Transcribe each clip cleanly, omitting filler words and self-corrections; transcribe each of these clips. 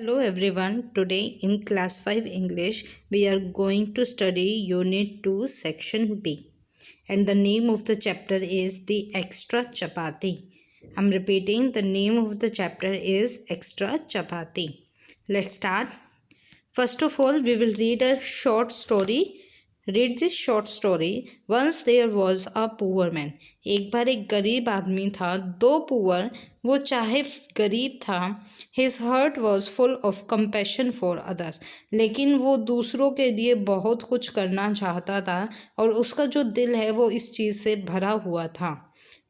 Hello everyone. Today in class 5 English we are going to study unit 2 section B, and the name of the chapter is the extra chapati. I'm repeating, the name of the chapter is extra chapati. Let's start. First of all, we will read a short story. Read this short story. Once there was a poor man. एक बार एक गरीब आदमी था. दो poor, वो चाहे गरीब था. His heart was full of compassion for others. लेकिन वो दूसरों के लिए बहुत कुछ करना चाहता था और उसका जो दिल है वो इस चीज़ से भरा हुआ था.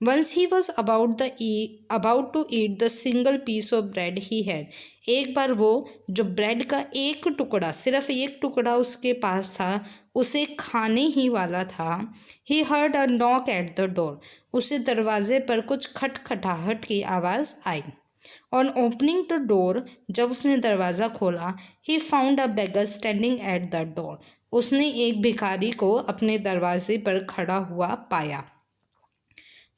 Once he was about to eat the single piece of bread he had. एक बार वो जो ब्रेड का एक टुकड़ा, सिर्फ एक टुकड़ा उसके पास था, उसे खाने ही वाला था. He heard a knock at the door. उसे दरवाजे पर कुछ खटखटाहट की आवाज़ आई. On opening the door, जब उसने दरवाज़ा खोला, he found a beggar standing at the door. उसने एक भिखारी को अपने दरवाजे पर खड़ा हुआ पाया.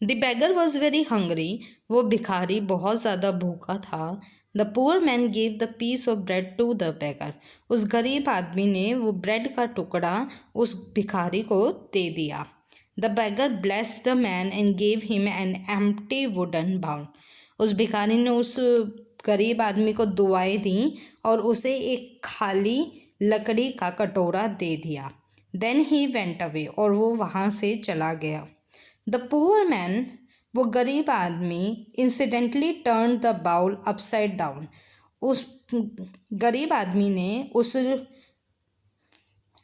The beggar was very hungry. वो भिखारी बहुत ज़्यादा भूखा था. The poor man gave the piece of bread to the beggar. उस गरीब आदमी ने वो ब्रेड का टुकड़ा उस भिखारी को दे दिया. The beggar blessed the man and gave him an empty wooden bowl. उस भिखारी ने उस गरीब आदमी को दुआएं दी और उसे एक खाली लकड़ी का कटोरा दे दिया. Then he went away. और वो वहाँ से चला गया. The poor man, वो गरीब आदमी, incidentally turn the bowl upside down. उस गरीब आदमी ने उस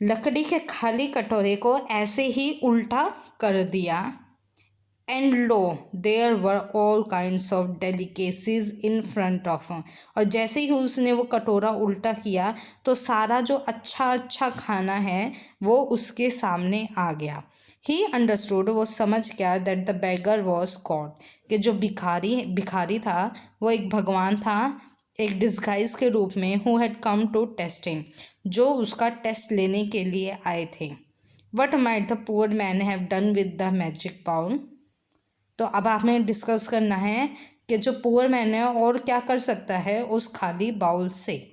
लकड़ी के खाली कटोरे को ऐसे ही उल्टा कर दिया. And lo there were all kinds of delicacies in front of. और जैसे ही उसने वो कटोरा उल्टा किया तो सारा जो अच्छा खाना है वो उसके सामने आ गया. ही अंडरस्टूड, वो समझ गया, that the beggar was God, कि जो भिखारी था वो एक भगवान था, एक डिस्गाइज के रूप में, who had come to test him, जो उसका टेस्ट लेने के लिए आए थे. What might the poor man have done with the magic bowl. तो अब हमें डिस्कस करना है कि जो पुअर मैन है और क्या कर सकता है उस खाली बाउल से.